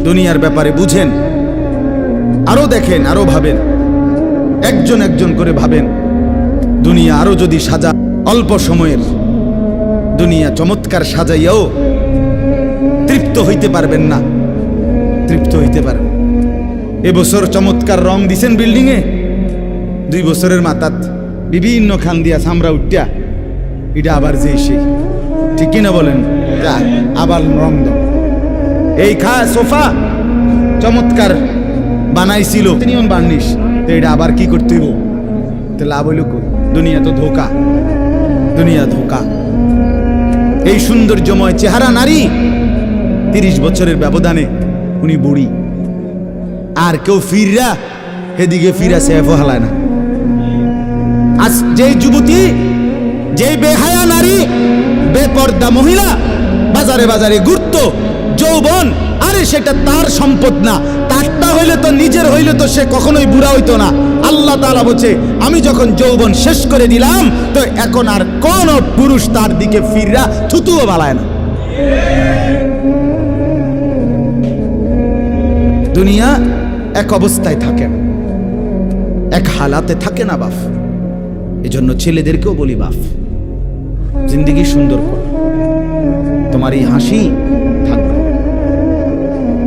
দুনিয়ার ব্যাপারে বুঝেন, আরো দেখেন, আরো ভাবেন, একজন একজন করে ভাবেন। দুনিয়া আরো যদি সাজা, অল্প সময়ের দুনিয়া চমৎকার সাজাইয়াও তৃপ্ত হইতে পারবেন না, তৃপ্ত হইতে পারবেন। এবছর চমৎকার রং দিছেন বিল্ডিং এ, 2 বছরের মাথাত বিভিন্ন খান দিয়া সামরা উঠিয়া এটা আবার যে সেই, ঠিক কিনা বলেন? আবার রং দাও। এই সোফা চমৎকার বানাইছিল তিনিও বার্নিশ, তো এটা আবার কি করতে হইব? তো লাভ হইল কই? দুনিয়া তো ধোকা, দুনিয়া ধোকা। এই সৌন্দর্যময় চেহারা নারী 30 বছরের ব্যবধানে উনি বুড়ি, আর কেউ ফিররা এদিকে ফিরা সেফ হালায় না। আজ যে যুবতী, যে বেহায়া নারী, বেপর্দা মহিলা বাজারে বাজারে ঘুরতো, যৌবন, আরে সেটা তার সম্পদ না, তারটা হইলে তো নিজের হইলে তো সে কখনোই বুড়া হইতো না। আল্লাহ তাআলা বলছে, আমি যখন যৌবন শেষ করে দিলাম, তো এখন আর কোন পুরুষ তার দিকে ফিররা থুতুও বালায় না। দুনিয়া এক অবস্থায় থাকে না, এক হালাতে থাকে না বাপ। এজন্য ছেলেদেরকেও বলি, বাপ জিন্দেগি সুন্দর কর, তোমার এই হাসি থাকবে,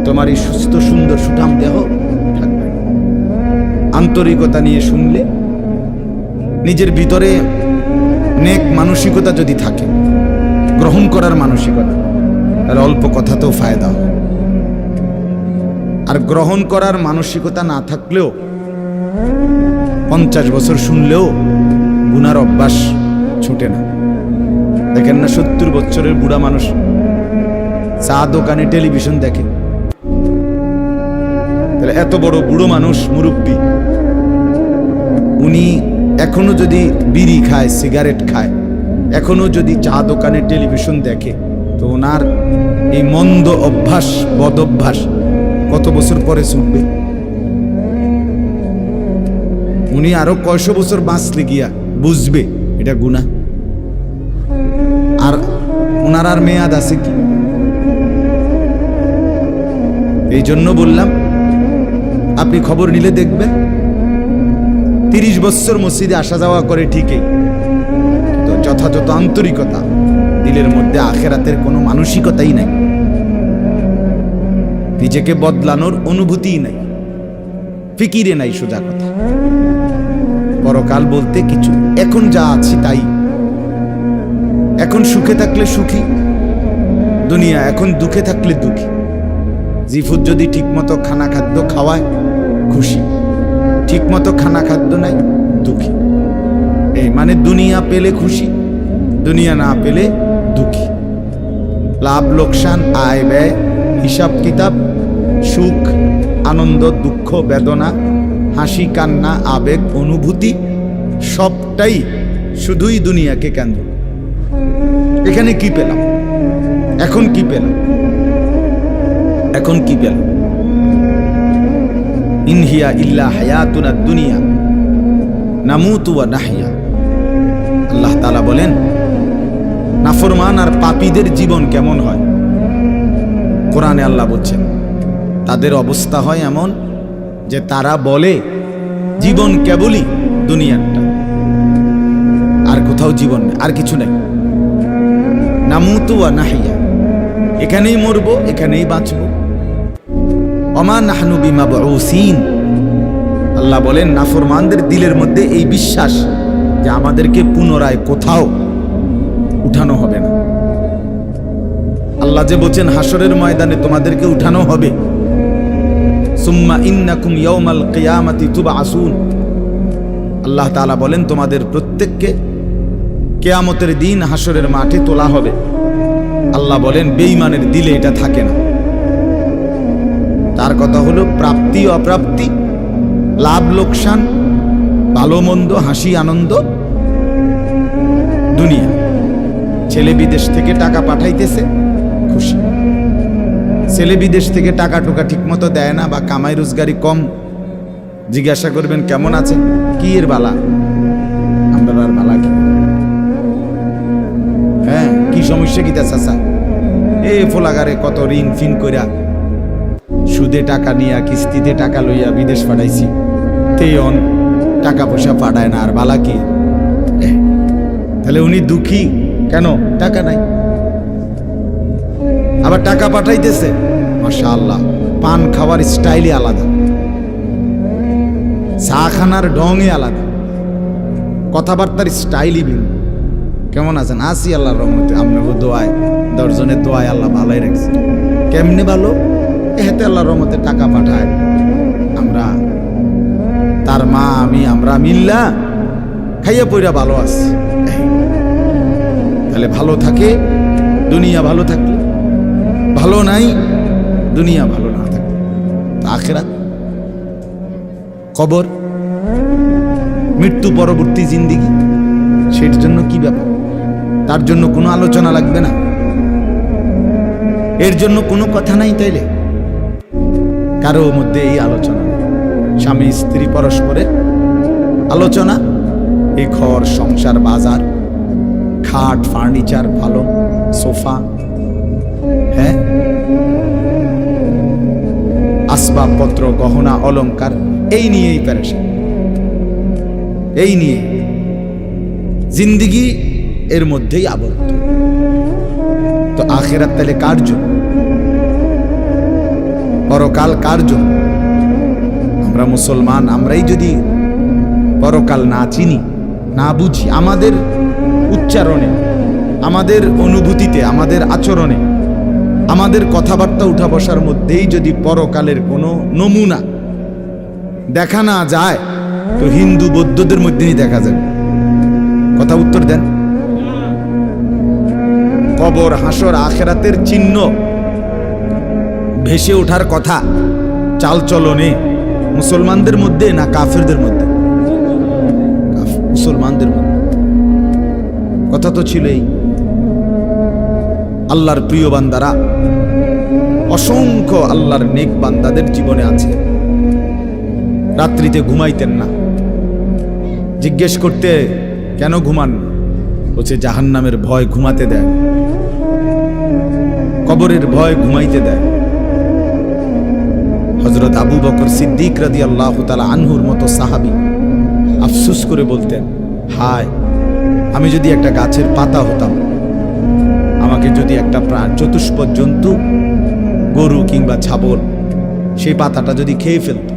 তোমার এই সুস্থ সুন্দর সুঠাম দেহ থাকবে। আন্তরিকতা নিয়ে শুনলে, নিজের ভিতরে নেক মানসিকতা যদি থাকে, গ্রহণ করার মানসিকতা, তাহলে অল্প কথাতেও ফায়দা হয়। আর গ্রহণ করার মানসিকতা না থাকলেও 50 বছর শুনলেও গুনার অভ্যাস ছুটে না। দেখেন না 70 বছরের বুড়া মানুষ চা দোকানে টেলিভিশন দেখে, তাহলে এত বড় বুড়ো মানুষ, মুরব্বী, উনি এখনো যদি বিড়ি খায়, সিগারেট খায়, এখনো যদি চা দোকানে টেলিভিশন দেখে, তো ওনার এই মন্দ অভ্যাস, বদ অভ্যাস কত বছর পরে ছুটবে? উনি আরো কয়শো বছর বাঁচলে গিয়া বুঝবে এটা গুনাহ। আর ওনার আর মেয়াদ আছে কি? এই জন্য বললাম, আপনি খবর নিলে দেখবেন 30 বছর মসজিদে আসা যাওয়া করে ঠিকই, কিন্তু যথাযথ আন্তরিকতা, দিলের মধ্যে আখেরাতের কোনো মানসিকতাই নাই, নিজেকে বদলানোর অনুভূতিই নাই, ফিকিরে নাই। সোজা কথা, পরকাল বলতে কিছু, এখন যা আছি তাই। এখন সুখে থাকলে সুখী দুনিয়া, এখন দুঃখে থাকলে দুঃখী। জিফুত যদি ঠিকমতো খানা খাদ্য খাওয়ায় খুশি, ঠিকমতো খানা খাদ্য নাই দুঃখী। এই মানে দুনিয়া পেলে খুশি, দুনিয়া না পেলে দুঃখী। লাভ লোকসান, আয় ব্যয়, হিসাব কিতাব, সুখ আনন্দ, দুঃখ বেদনা, হাসি কান্না, আবেগ অনুভূতি, সবটাই শুধুই দুনিয়াকে কেন্দ্র। এখানে কি পেলাম? এখন কি পেলাম? এখন কি পেলাম? ইনহিয়া ইল্লা হায়াতুনা দুনিয়া নামুতু ওয়া নাহইয়া। আল্লাহ তাআলা বলেন, নাফরমান আর পাপীদের জীবন কেমন হয়? কোরআনে আল্লাহ বলছেন, তাদের অবস্থা হয় এমন যে তারা বলে জীবন কেবলই দুনিয়াটা, আর কোথাও জীবন নেই, আর কিছু নেই। নামুতু ওয়া নাহইয়া, এখানেই মরবো, এখানেই বাঁচবো। ওমা নাহনু বিমাবউসিন। আল্লাহ বলেন, নাফরমানদের দিলের মধ্যে এই বিশ্বাস যে আমাদেরকে পুনরায় কোথাও উঠানো হবে না। আল্লাহ যে বলছেন হাসরের ময়দানে তোমাদেরকে উঠানো হবে, সুম্মা ইন্নাকুম ইয়াউমাল কিয়ামাতি তুবআসুন। আল্লাহ তাআলা বলেন, তোমাদের প্রত্যেককে কিয়ামতের দিন হাসরের মাঠে তোলা হবে। আল্লাহ বলেন, বেঈমানের দিলে এটা থাকে না। তার কথা হলো প্রাপ্তি অপ্রাপ্তি, লাভ লোকসান, ভালো মন্দ, হাসি আনন্দ, দুনিয়া। ছেলে বিদেশ থেকে টাকা পাঠাইতেছে, খুশি। ছেলে বিদেশ থেকে টাকা টুকা ঠিক মতো দেয় না, বা কামাই রোজগারি কম, জিজ্ঞাসা করবেন কেমন আছে, কি এর বালা? আমরা আর বালা কি? হ্যাঁ, কি সমস্যা কি তা চাচা? এ ফোলাগারে কত ঋণ ফিন কইরা সুদে টাকা নিয়া কিস্তিতে টাকা লইয়া বিদেশ পাঠাইছি, তেয়ন টাকা পয়সা পাঠায় না, আর বালা কি? তাহলে উনি দুঃখী কেন? টাকা নাই, আবার টাকা পাঠাইতেছে, মাশাআল্লাহ। পান খাওয়ার স্টাইলই আলাদা, চা খানার ঢঙই আলাদা, কথাবার্তার স্টাইলই ভিন্ন। কেমন আছেন? আসি আল্লাহর রহমতে, আপনাকে দোয়ায়, দশজনের দোয়ায় আল্লাহ ভালোই রাখছে। কেমনে ভালো? এতে আল্লাহর রহমতে টাকা পাঠায়, আমরা তার মা আমি আমরা মিল্লা খাইয়া পইরা ভালো আছি। তাহলে ভালো থাকে দুনিয়া, ভালো থাকলে ভালো নাই দুনিয়া, ভালো না থাকলে আখিরাত, কবর, মৃত্যু পরবর্তী জিন্দিগি, সের জন্য কি ব্যাপার? তার জন্য কোনো আলোচনা লাগবে না, এর জন্য কোনো কথা নাই। তাইলে কারো মধ্যে এই আলোচনা, স্বামী স্ত্রী পরস্পরের আলোচনা, এই ঘর সংসার বাজার, খাট ফার্নিচার, ভালো সোফা, হ্যাঁ, আসবাবপত্র, গহনা অলংকার, এই নিয়েই পেরেশান, এই নিয়ে জিন্দিগি এর মধ্যেই আবদ্ধ। তো আখিরাত তাহলে কার জন্য? পরকাল কার জন্য? আমরা মুসলমান, আমরাই যদি পরকাল না চিনি, না বুঝি, আমাদের উচ্চারণে, আমাদের অনুভূতিতে, আমাদের আচরণে, আমাদের কথাবার্তা উঠা বসার মধ্যেই যদি পরকালের কোনো নমুনা দেখা না যায়, তো হিন্দু বৌদ্ধদের মধ্যেই দেখা যাবে। কথা উত্তর দেন। কবর, হাসর, আখিরাতের চিহ্ন ভেসে ওঠার কথা চালচলনে মুসলমানদের মধ্যে না কাফেরদের মধ্যে? মুসলমানদের মধ্যে। কথা তো ছিলই। আল্লাহর প্রিয় বান্দারা, অসংখ্য আল্লাহর নেক বান্দাদের জীবনে আছে, রাত্রিতে ঘুমাইতেন না। জিজ্ঞেস করতে, কেন ঘুমান? বলছে জাহান্নামের ভয় ঘুমাতে দেয়, কবরের ভয় ঘুমাইতে দেয়। হযরত আবু বকর সিদ্দিক রাদিয়াল্লাহু তাআলা আনহুর মতো সাহাবী আফসোস করে বলতেন, হায়, আমি যদি একটা গাছের পাতা হতাম, আমাকে যদি একটা চতুষ্পদ জন্তু, গরু কিংবা ছাগল, সেই পাতাটা যদি খেয়ে ফেলত,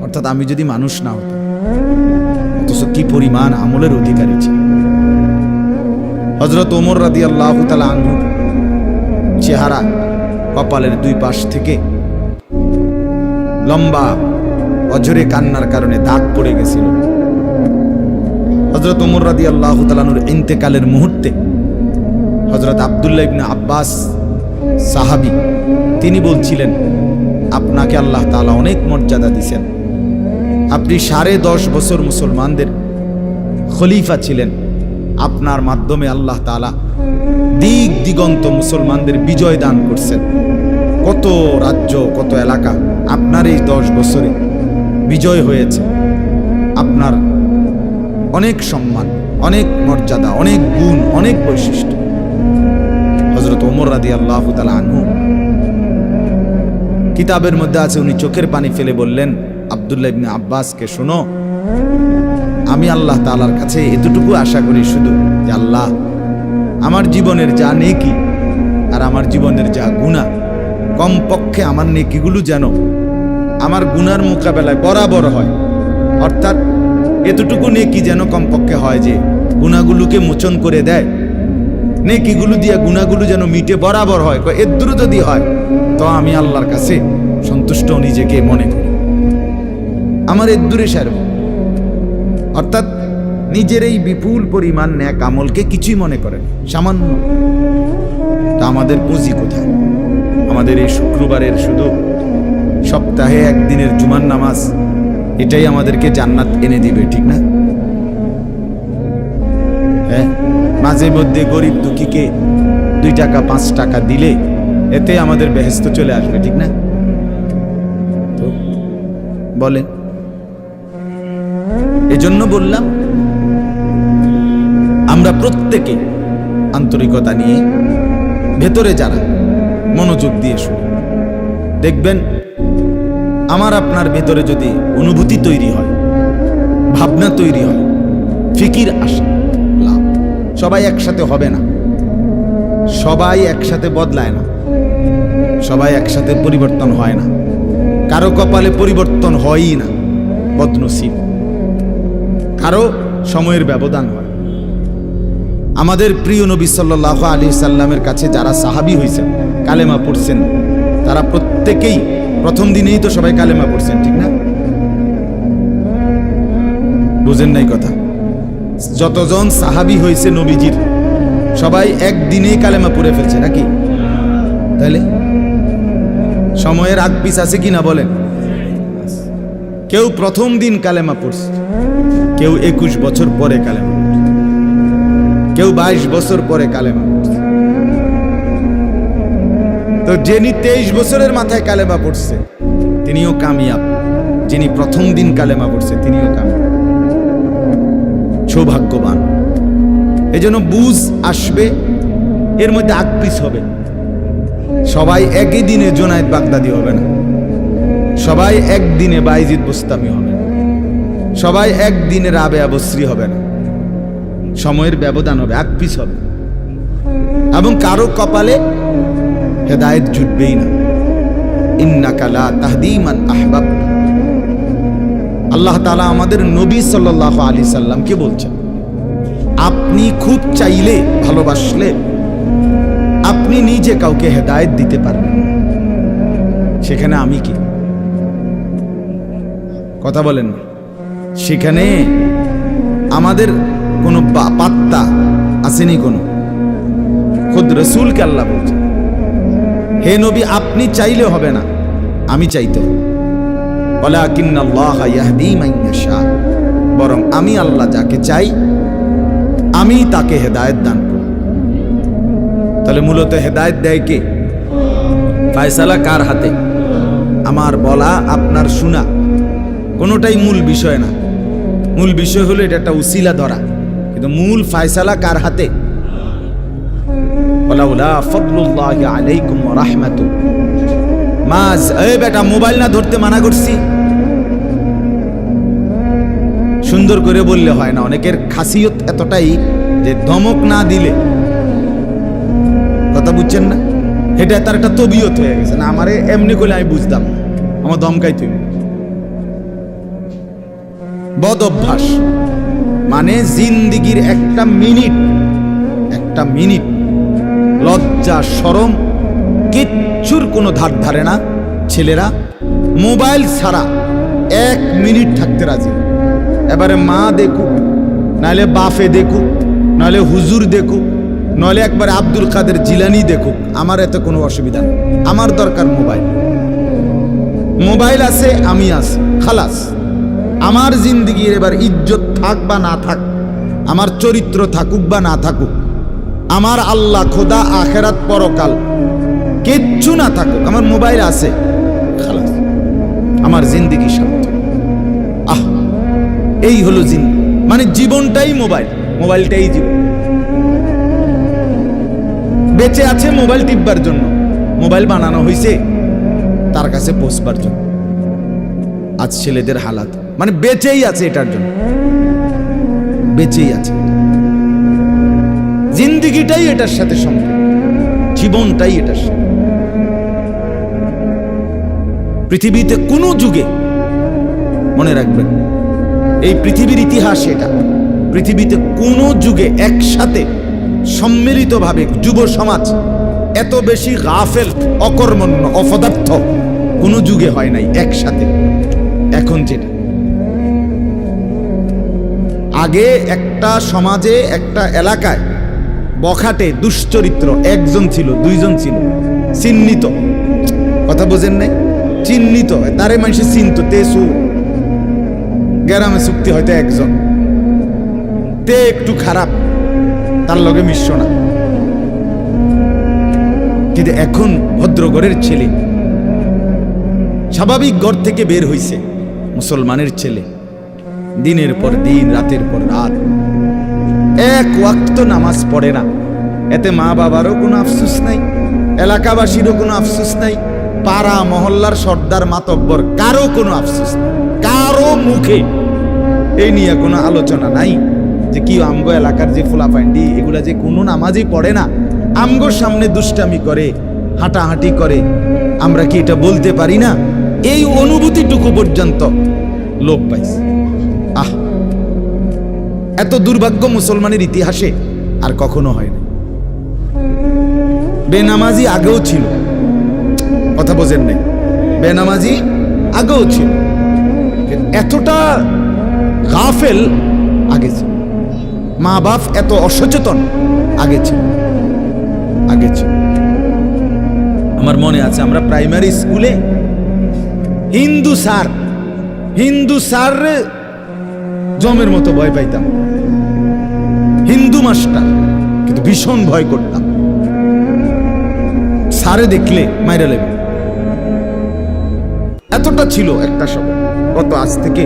অর্থাৎ আমি যদি মানুষ না হতাম। অথচ কি পরিমাণ আমলের অধিকারী ছিল। হযরত ওমর রাদিয়াল্লাহু তাআলা আনহু চেহারা, কপালের দুই পাশ থেকে লম্বা অঝরে কান্নার কারণে দাগ পড়ে গেছিল। হযরত ওমর রাদিয়াল্লাহু তাআলা আনহুর ইন্তেকালের মুহূর্তে হযরত আব্দুল্লাহ ইবনে আব্বাস সাহাবী, তিনি বলছিলেন, আপনাকে আল্লাহ তাআলা অনেক মর্যাদা দিয়েছেন, আপনি 10.5 বছর মুসলমানদের খলিফা ছিলেন, আপনার মাধ্যমে আল্লাহ তাআলা দিক দিগন্ত মুসলমানদের বিজয় দান করছেন। কত রাজ্য, কত এলাকা আপনার এই 10 বছরে বিজয় হয়েছে। আপনার অনেক সম্মান, অনেক মর্যাদা, অনেক গুণ, অনেক বৈশিষ্ট্য। হযরত ওমর রাদিয়াল্লাহু তাআলা আনহু কিতাবের মধ্যে আছে, উনি চোখের পানি ফেলে বললেন আব্দুল্লাহ ইবনে আব্বাসকে, শোনো, আমি আল্লাহ তাআলার কাছে এতটুকু আশা করি শুধু যে আল্লাহ, আমার জীবনের যা নেকি আর আমার জীবনের যা গুনাহ, কমপক্ষে আমার নেকিগুলো যেন আমার গুনার মোকাবেলায় বরাবর হয়। অর্থাৎ এতটুকু নেকি যেন কমপক্ষে হয় যে গুনাহগুলোকে মোচন করে দেয়, নেকিগুলো দিয়া গুনাহগুলো যেন মিটে বরাবর হয়। এর দূর যদি হয় তো আমি আল্লাহর কাছে সন্তুষ্ট নিজেকে মনে করি, আমার এর দূরে সারব। অর্থাৎ নিজের এই বিপুল পরিমাণ নেক আমলকে কিছুই মনে করেন, সামান্য। তা আমাদের পুঁজি কোথায়? আমাদের এই শুক্রবারের শুধু সপ্তাহে একদিনের জুমার নামাজ, এটাই আমাদেরকে জান্নাত এনে দিবে, ঠিক না? হ্যাঁ, মাঝে মধ্যে গরিব দুঃখীকে 2 টাকা 5 টাকা দিলে এতে আমাদের বেহেশত চলে আসবে, ঠিক না? তো বলেন। এজন্য বললাম, আমরা প্রত্যেকে আন্তরিকতা নিয়ে, ভেতরে যারা মনোযোগ দিয়ে শুনি, দেখবেন আমার আপনার ভেতরে যদি অনুভূতি তৈরি হয়, ভাবনা তৈরি হয়, ফিকির আসে, লাভ। সবাই একসাথে হবে না, সবাই একসাথে বদলায় না, সবাই একসাথে পরিবর্তন হয় না, কারো কপালে পরিবর্তন হয়ই না, বদনসিব। কারো সময়ের ব্যবধান হয়। আমাদের প্রিয় নবী সাল্লাল্লাহু আলাইহি সাল্লামের কাছে যারা সাহাবী হয়েছেন, কালেমা পড়ছেন, তারা প্রত্যেকেই প্রথম দিনেই তো সবাই কালেমা পড়ছেন, ঠিক না? বুঝেন নাই কথা? যতজন সাহাবী হয়েছে নবীজির, সবাই একদিনেই কালেমা পড়ে ফেলছে নাকি? তাহলে সময়ের আগ পিছ আছে কিনা বলেন? কেউ প্রথম দিন কালেমা পড়ছে, কেউ 21 বছর পরে কালেমা পড়ছে, কেউ 22 বছর পরে কালেমা পড়ছে। তো যিনি 23 বছরের মাথায় কালেমা পড়ছে তিনিও কামিয়াব, যিনি প্রথম দিন কালেমা পড়ছে তিনিও কামিয়াব, সৌভাগ্যবান। এই জন্য বুঝ আসবে, এর মধ্যে আকপিস হবে। সবাই একই দিনে জোনায়েদ বাগদাদি হবে না, সবাই একদিনে বাইজিদ বুস্তামি হবে না, সবাই একদিনে রাবেয়া বসরি হবে না। সময়ের ব্যবধান হবে, আকপিস হবে, এবং কারো কপালে হেদায়েত জুটবেই না। ইন্নাকা লা তাহদি মান আহবাবতা। আল্লাহ তাআলা আমাদের নবী সাল্লাল্লাহু আলাইহি সাল্লামকে বলছেন, আপনি খুব চাইলে, ভালোবাসলে আপনি নিজে কাউকে হেদায়েত দিতে পারবেন না, সেখানে আমি কি? কথা বলেন না। সেখানে আমাদের কোনো পাত্তা আসেনি কোনো। খুদ রাসূলকে আল্লাহ বলছেন, হে নবী আপনি চাইলে হবে না, আমি চাইতে হবে। ওয়ালাকিন্নাল্লাহা ইয়াহদি মান ইয়াশা, বরং আমি আল্লাহ যাকে চাই আমি তাকে হেদায়েত দান করি। তাহলে মূলত হেদায়েত দেয় কে? ফয়সালা কার হাতে? আমার বলা, আপনার শোনা, কোনোটাই মূল বিষয় না। মূল বিষয় হলো এটা একটা উসিলা ধরা, কিন্তু মূল ফয়সালা কার হাতে? ওয়ালাউলা ফাদলুল্লাহি আলাইকুম ওয়া রাহমাতু মাজ। এই বেটা, মোবাইল না ধরতে মানা করছি। সুন্দর করে বললে হয় না। অনেকের খাসিয়ত এতটাই যে ধমক না দিলে, কথা বুঝছেন না, এটা তার একটা তবিয়ত হয়ে গেছে। না আমারে এমনি করলে আমি বুঝতাম, আমার ধমকাই তুমি। বদ অভ্যাস মানে জিন্দিগির একটা মিনিট লজ্জা শরম কিচ্ছুর কোনো ধার ধারে না। ছেলেরা মোবাইল ছাড়া 1 মিনিট থাকতে রাজি। এবারে মা দেখুক, নাহলে বাফে দেখুক, নাহলে হুজুর দেখুক, নাহলে একবার আব্দুল কাদের জিলানি দেখুক, আমার এতে কোনো অসুবিধা নেই। আমার দরকার মোবাইল। মোবাইল আছে, আমি আছি, খালাস। আমার জিন্দিগির এবার ইজ্জত থাক বা না থাক, আমার চরিত্র থাকুক বা না থাকুক, আমার আল্লাহ খোদা আখেরাত পরকাল কিচ্ছু না থাকুক, আমার মোবাইল আছে, খালাস, আমার জিন্দিগি শান্ত। আহ, এই হলো মানে জীবনটাই মোবাইল, মোবাইলটাই জীবন। বেঁচে আছে মোবাইল টিপবার জন্য, মোবাইল বানানো হয়েছে তার কাছে পৌঁছবার জন্য। আজ ছেলেদের হালাত মানে বেঁচেই আছে এটার জন্য, বেঁচেই আছে। জিন্দিগিটাই এটার সাথে সম্পৃক্ত, জীবনটাই এটার সাথে। পৃথিবীতে কোনো যুগে, মনে রাখবেন এই পৃথিবীর ইতিহাস এটা, পৃথিবীতে কোনো যুগে একসাথে সম্মিলিতভাবে যুব সমাজ এত বেশি গাফেল, অকর্মণ্য, অপদার্থ কোনো যুগে হয় নাই একসাথে। এখন যেটা, আগে একটা সমাজে, একটা এলাকায় বখাটে দুশ্চরিত্র একজন ছিল, দুইজন ছিল, চিহ্নিত। কথা বোঝেন নাই? চিহ্নিত, তারে মানুষে চিনত। তেসু গ্রামে চুক্তি হয়তো একজন, তে একটু খারাপ, তার লগে মিশ্র না। কিন্তু এখন ভদ্রঘরের ছেলে, স্বাভাবিক ঘর থেকে বের হইছে, মুসলমানের ছেলে, দিনের পর দিন, রাতের পর রাত এক ওয়াক্ত নামাজ পড়ে না। এতে মা বাবারও কোনো আফসোস নাই, এলাকাবাসীরও কোনো আফসোস নাই, পাড়া মহল্লার সর্দার মাতব্বর কারো কোনো আফসোস নেই, কারো মুখে এই নিয়ে কোনো আলোচনা নাই যে কি আমগো এলাকার যে ফুলাফান্ডি এগুলা যে কোনো নামাজই পড়ে না, আমগোর সামনে দুষ্টামি করে, হাঁটাহাঁটি করে, আমরা কি এটা বলতে পারি না? এই অনুভূতিটুকু পর্যন্ত লোপ পাইছে। আহ, এত দুর্ভাগ্য মুসলমানের ইতিহাসে আর কখনো হয় না। বেনামাজি আগেও ছিল, কথা বোঝেন নাই, বেনামাজি আগেও ছিল, এতটা গাফেল আগে ছিল, মা বাপ এত অসচেতন আগে ছিল। আমার মনে আছে আমরা প্রাইমারি স্কুলে হিন্দু স্যার জমের মতো ভয় পাইতাম, হিন্দু মাস্টার, কিন্তু ভীষণ ভয় করতাম। স্যারে দেখলে মাইরা লেবে, এতটা ছিল একটা সময়। কত আজ থেকে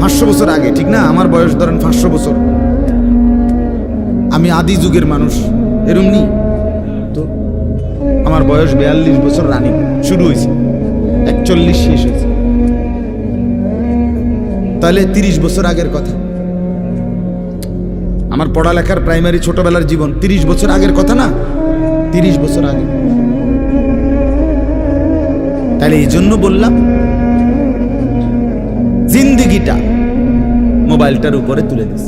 500 বছর আগে, ঠিক না? আমার বয়স ধরেন 500 বছর, আমি আদি যুগের মানুষ, এরম নি তো। আমার বয়স 42 বছর রানিং শুরু হয়েছে, 41 শেষ হয়েছে, তাহলে 30 বছর আগের কথা। আমার পড়ালেখার প্রাইমারি ছোটবেলার জীবন 30 বছর আগের কথা না, 30 বছর আগে। তাহলে এই জন্য বললাম জিন্দিগিটা মোবাইলটার উপরে তুলে দিস,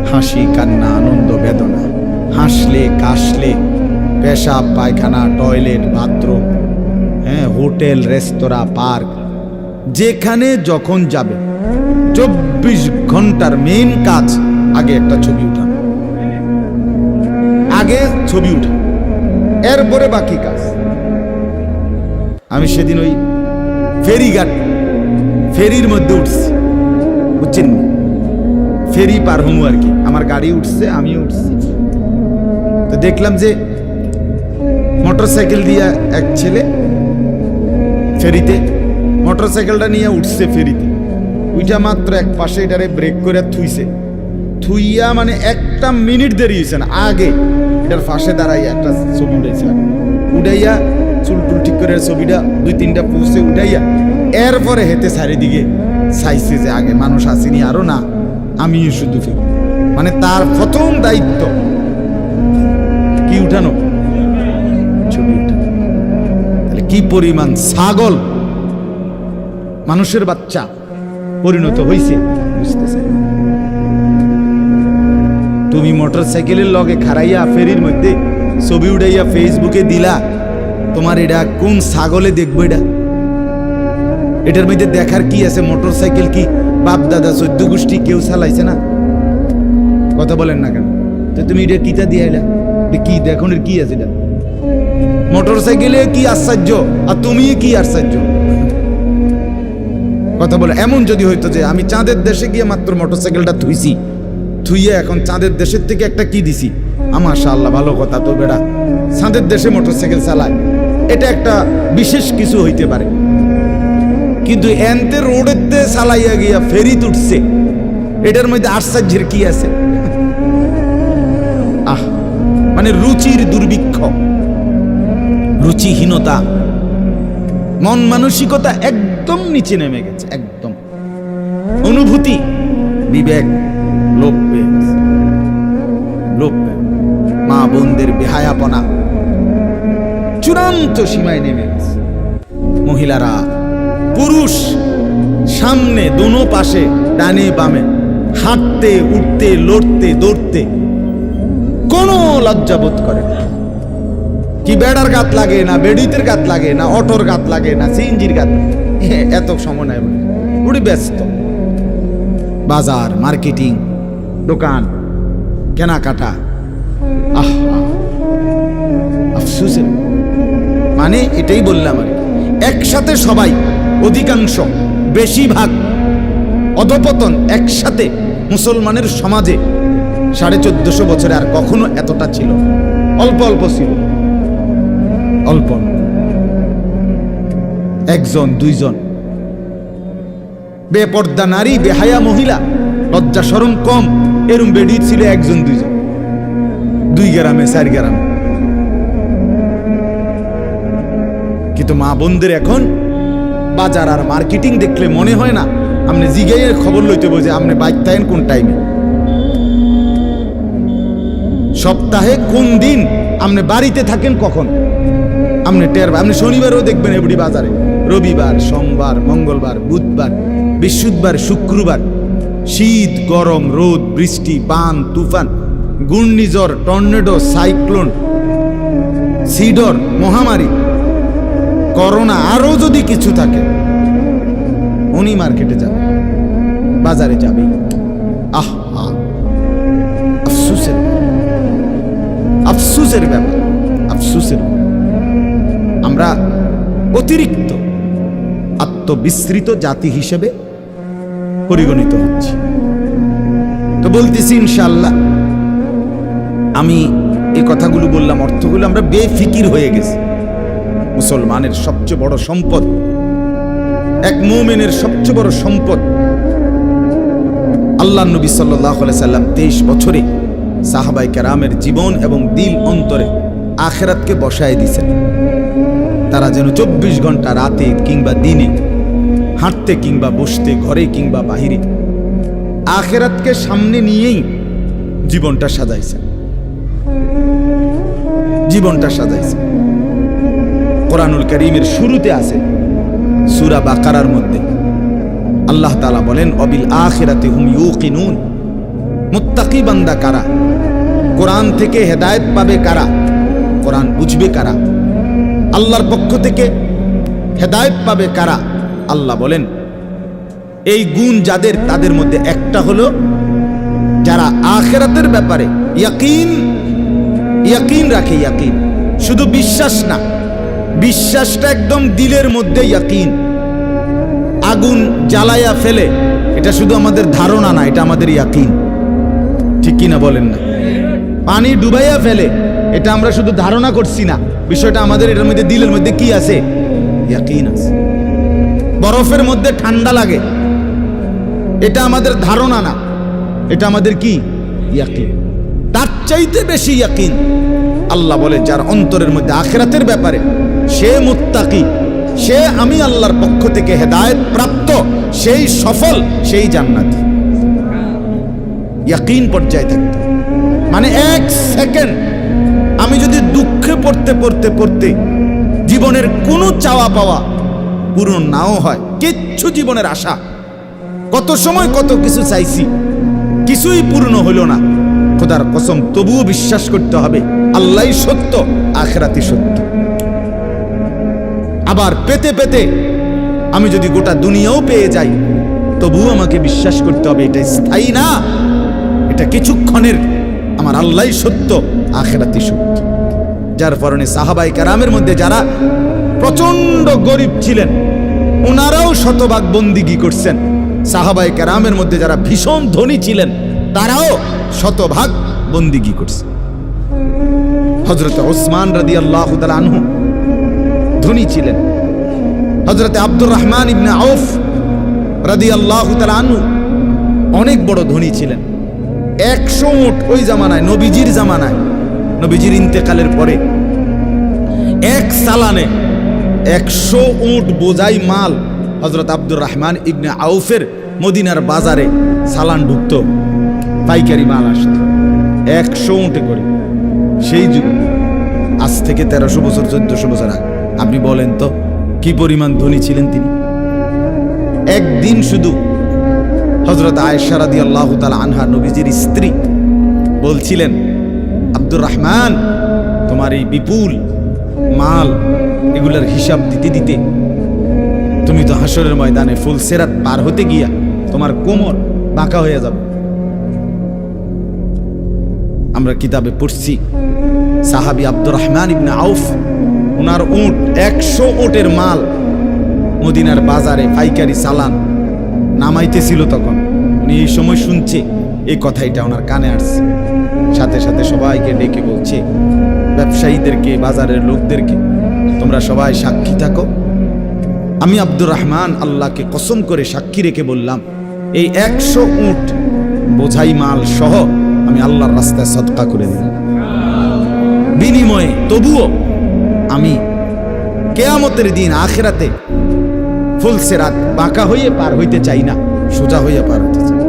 হাসি কান্না আনন্দ বেদনা, হাসলে কাশলে, পেশাব পায়খানা টয়লেট বাথরুম, হ্যাঁ, হোটেল রেস্তোরাঁ পার্ক, যেখানে যখন যাবে 24 ঘন্টার মেইন কাজ আগে একটা ছবি উঠানো, আগে ছবি উঠা, এরপরে বাকি কাজ। আমি সেদিন ওই ফেরির মধ্যে উঠছি, বুঝছেন, ফেরি পার হমু আর কি, আমার গাড়ি উঠছে, আমি উঠছি, তো দেখলাম যে মোটরসাইকেল দিয়ে এক ছেলে ফেরিতে, মোটরসাইকেলটা নিয়ে উঠছে ফেরিতে, ওইটা মাত্র এক পাশে এটারে ব্রেক করে থুইয়া মানে 1 মিনিট দেরি হয়েছে না, আগে এটার পাশে দাঁড়াইয়া একটা ছবি উঠাইছিলাম, উঠাইয়া চুল টুল ঠিক করে ছবিটা 2-3টা পুষে উঠাইয়া এরপরে হেঁটে চারিদিকে চাইছে যে আগে মানুষ আসেনি আরো না, আমিও শুধু ফেরি। মানে তার প্রথম দায়িত্ব কি উঠানো, ছবি উঠানো। তাহলে কি পরিমাণ ছাগল মানুষের বাচ্চা পরিণত হয়েছে বুঝতেছে। তুমি মোটরসাইকেলের লগে খাড়াইয়া ফেরির মধ্যে ছবি উঠাইয়া ফেসবুকে দিলা, তোমার এটা কোন ছাগলে দেখবো? এটার মধ্যে দেখার কি আছে? মোটরসাইকেল কি বাপ দাদা 14 গোষ্ঠী কেউ চালাইছে না? কথা বলেন না কেন? তো তুমি এটা কিতা দিয়ে আইলা, কি দেখুন কি আছে? এটা মোটরসাইকেলে কি আশ্চর্য, আর তুমি কি আশ্চর্য? কথা বলে এমন যদি হইতো যে আমি চাঁদের দেশে গিয়ে মাত্র মোটরসাইকেলটা থুইয়া এখন চাঁদের দেশের থেকে একটা কি দিছি, মাশাআল্লাহ ভালো কথা, তো বেটা চাঁদের দেশে মোটরসাইকেল চালায়, এটা একটা বিশেষ কিছু হইতে পারে। কিন্তু এনতে রোডেতে চালাইয়া গিয়া ফেরি উঠছে, এটার মধ্যে আশ্চর্যের কি আছে? মানে রুচির দুর্ভিক্ষ, রুচিহীনতা, মন মানসিকতা একদম নিচে নেমে গেছে, একদম অনুভূতি বিবেক লোপ পেয়ে গেছে, মা বোনদের বেহায়াপনা চূড়ান্ত সীমায় নেমে গেছে। মহিলারা পুরুষ সামনে দোনো পাশে ডানে বামে হাঁটতে উঠতে লড়তে দৌড়তে কোনো লজ্জাবোধ করে না। কি বেড়ার গাত লাগে না, বেডিতের গাত লাগে না, অটোর গাত লাগে না, সিএনজির গাত, এত সময় নাই, পুরো ব্যস্ত। বাজার মার্কেটিং, দোকান কেনাকাটা, আফসোসের মানে এটাই বললাম আর একসাথে সবাই, অধিকাংশ বেশিরভাগ অধপতন একসাথে মুসলমানের সমাজে 1450 বছরে আর কখনো এতটা ছিল, অল্প অল্প ছিল, অল্প, একজন দুইজন বেপর্দা নারী, বেহায়া মহিলা, লজ্জা শরম কম, এরম বেডি ছিল 1-2 জন, 2 গ্রামে 4 গ্রামে। কিন্তু মা বোনদের এখন বাজার আর মার্কেটিং দেখলে মনে হয় না আপনি জিগাইয়ের খবর লইতে বোঝে আপনি বাইক থাকেন কোন টাইমে, সপ্তাহে কোন দিন আপনি বাড়িতে থাকেন কখন আপনি টের। আপনি শনিবারও দেখবেন এবড়ি বাজারে, রবিবার, সোমবার, মঙ্গলবার, বুধবার, বৃহস্পতিবার, শুক্রবার, শীত, গরম, রোদ, বৃষ্টি, বান, তুফান, ঘূর্ণিঝড়, টর্নেডো, সাইক্লোন, সিডর, মহামারী, করোনা, আরো যদি কিছু থাকে উনি মার্কেটে যাবে, বাজারে যাবে। আহা, আফসোসের আফসোসের ব্যাপার, আফসোসের। আমরা অতিরিক্ত আত্মবিস্মৃত জাতি হিসেবে পরিগণিত হচ্ছি। তো বলতেছি ইনশাআল্লাহ, আমি এই কথাগুলো বললাম, অর্থগুলো আমরা বেফিকির হয়ে গেছি। মুসলমানের সবচেয়ে বড় সম্পদ, এক মুমিনের সবচেয়ে বড় সম্পদ, আল্লাহ নবী সাল্লাল্লাহু আলাইহি সাল্লাম 23 বছরে সাহাবায়ে কেরামের জীবন এবং দিল অন্তরে আখিরাতকে বসায় দিয়েছেন। তারা যেন 24 ঘন্টা রাতে কিংবা দিনে, হাঁটতে কিংবা বসতে, ঘরে কিংবা বাহিরে, আখিরাতকে সামনে নিয়েই জীবনটা সাজাইছেন, জীবনটা সাজাইছেন। কোরআনুল কারীমের শুরুতে আছে সূরা বাকারার মধ্যে আল্লাহ তাআলা বলেন, অবিল আখিরাতি হুম ইউকিনুন। মুত্তাকি বান্দা কারা? কোরআন থেকে হেদায়েত পাবে কারা? কোরআন বুঝবে কারা? আল্লাহর পক্ষ থেকে হেদায়েত পাবে কারা? আল্লাহ বলেন এই গুণ যাদের, তাদের মধ্যে একটা হলো যারা আখিরাতের ব্যাপারে ইয়াকিন রাখে। ইয়াকিন শুধু বিশ্বাস না, বিশ্বাসটা একদম দিলের মধ্যে ইয়াকিন। আগুন জ্বালায়া ফেলে, এটা শুধু আমাদের ধারণা না, এটা আমাদের ইয়াকিন। ঠিক কিনা বলেন না? পানি ডুবাইয়া ফেলে, এটা আমরা শুধু ধারণা করছি না, বিষয়টা আমাদের এটার মধ্যে দিলের মধ্যে কি আছে? ইয়াকিন আছে। বরফের মধ্যে ঠান্ডা লাগে, এটা আমাদের ধারণা না, এটা আমাদের কি? ইয়াকিন। তার চাইতে বেশি ইয়াকিন আল্লাহ বলে যার অন্তরের মধ্যে আখিরাতের ব্যাপারে, সে মুত্তাকি, সে আমি আল্লাহর পক্ষ থেকে হেদায়েত প্রাপ্ত, সেই সফল, সেই জান্নাতি। ইয়াকিন পর্যায়ে থাকতে মানে এক সেকেন্ড আমি যদি দুঃখে পড়তে পড়তে পড়তে জীবনের কোনো চাওয়া পাওয়া পূরণ নাও হয়, কিচ্ছু জীবনের আশা, কত সময় কত কিছু চাইছি, কিছুই পূর্ণ হইল না, খোদার কসম তবুও বিশ্বাস করতে হবে আল্লাহই সত্য, আখিরাতই সত্য। আবার পেতে পেতে আমি যদি গোটা দুনিয়াও পেয়ে যাই, তবুও আমাকে বিশ্বাস করতে হবে এটা স্থায়ী না, এটা কিছুক্ষণের, আমার আল্লাহই সত্য, আখিরাতই সত্য। যার কারণে সাহাবায়ে কেরামের মধ্যে যারা প্রচন্ড গরিব ছিলেন, ওনারাও শতভাগ বন্দিগি করছেন। সাহাবায়ে কেরামের মধ্যে যারা ভীষণ ধনী ছিলেন, তারাও শতভাগ বন্দিগি করছে। হযরত ওসমান রাদিয়াল্লাহু তাআলা আনহু ধনী ছিলেন। হযরত আব্দুর রহমান ইবনে আউফ রাদিয়াল্লাহু তাআলা আনহু অনেক বড় ধনী ছিলেন। 100 উট ওই জামানায়, নবীজির জামানায়, নবীজির ইন্তেকালের পরে এক সালানে 100 উট বোঝাই মাল হযরত আব্দুর রহমান ইবনে আউফের মদিনার বাজারে সালান ঢুকত, পাইকারি মাল আসত 100 উটে করে। সেই যুগে, আজ থেকে 1300 বছর 1400 বছর আগে, আপনি বলেন তো কি পরিমাণ ধনী ছিলেন তিনি। একদিন শুধু হযরত আয়েশা রাদিয়াল্লাহু তাআলা আনহা, নবীজির স্ত্রী, বলছিলেন, আব্দুর রহমান, তোমার এই বিপুল মাল, এগুলার হিসাব দিতে দিতে তুমি তো হাসরের ময়দানে ফুলসিরাত পার হতে গিয়া তোমার কোমর বাঁকা হয়ে যাবে। আমরা কিতাবে পড়ছি সাহাবী আব্দুর রহমান ইবনে আউফ, ওনার উট 100 উটের মাল মদিনার বাজারে পাইকারি চালান নামাইতেছিল। তখন উনি এই সময় শুনছে, এই কথাইটা ওনার কানে আসছে, সাথে সাথে সবাইকে ডেকে বলছে, ব্যবসায়ীদেরকে, বাজারের লোকদেরকে, তোমরা সবাই সাক্ষী থাকো, আমি আব্দুর রহমান আল্লাহকে কসম করে সাক্ষী রেখে বললাম, এই 100 উট বোঝাই মাল সহ আমি আল্লাহর রাস্তায় সদকা করে দিলাম। বিনিময়ে তবুও আমি কিয়ামতের দিন আখিরাতে ফুলসিরাত বাঁকা হয়ে পার হইতে চাই না, সোজা হইয়া পার হইতে চাই।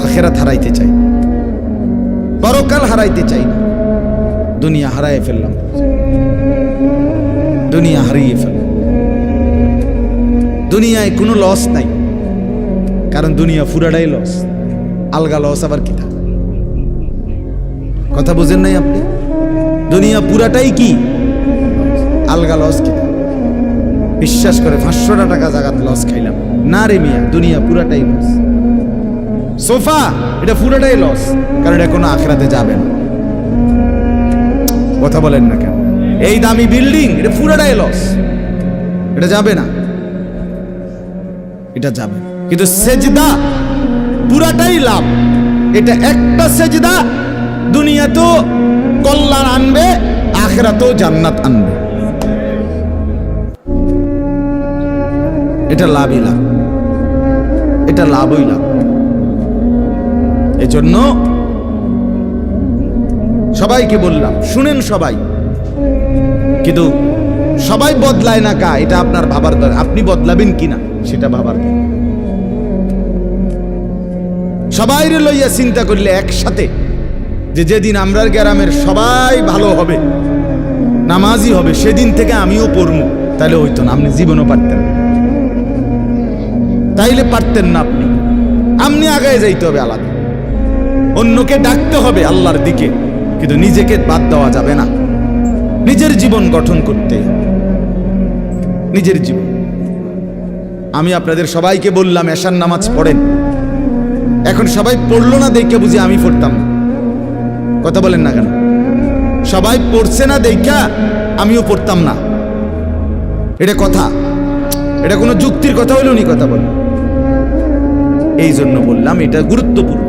আখিরাত হারাইতে চাই, পরকাল হারাইতে চাই না। দুনিয়া হারাই ফেললাম, দুনিয়া হারিয়ে ফেললাম। দুনিয়ায় কোনো লস নাই, কারণ দুনিয়া পুরাটাই লস। আলগা লস আবার কি থাকে? কথা বুঝেন নাই আপনি? দুনিয়া পুরাটাই কি আলগা লস কি? বিশ্বাস করে 500 টাকা জাগাত লস খাইলাম না রে মিয়া, দুনিয়া পুরাটাই লস। সোফা এটা পুরাটাই লস, কারণ এটা কোনো আখিরাতে যাবে না। কথা বলেন না কেন? এই দামি বিল্ডিং এটা পুরাটাই লস, এটা যাবে না, এটা যাবে। কিন্তু সেজদা পুরাটাই লাভ। এটা একটা সেজদা দুনিয়াতেও কল্যাণ আনবে, আখিরাতেও জান্নাত আনবে। এটা লাভই লাভ, এটা লাভই লাভ। এজন্য সবাইকে বললাম, শুনেন সবাই, কিন্তু সবাই বদলায় না কা, এটা আপনার ভাবার দরকার। আপনি বদলাবেন কিনা সেটা ভাবার দরকার। সবাই লইয়া চিন্তা করলে একসাথে যে যেদিন আমরার গ্রামের সবাই ভালো হবে, নামাজি হবে, সেদিন থেকে আমিও পড়বো, তাহলে হইতো না। আপনি জীবনও পারতেন না, তাইলে পারতেন না। আপনি আগায় যাইতে হবে আলাদা, অন্যকে ডাকতে হবে আল্লাহর দিকে, কিন্তু নিজেকে বাদ দেওয়া যাবে না। নিজের জীবন গঠন করতে, নিজের জীবন। আমি আপনাদের সবাইকে বললাম এশার নামাজ পড়েন, এখন সবাই পড়লো না দেখে বুঝি আমি পড়তাম না। কথা বলেন না কেন? সবাই পড়ছে না দেখা আমিও পড়তাম না, এটা কথা? এটা কোনো যুক্তির কথা হইল নি? কথা বলেন। এই জন্য বললাম এটা গুরুত্বপূর্ণ।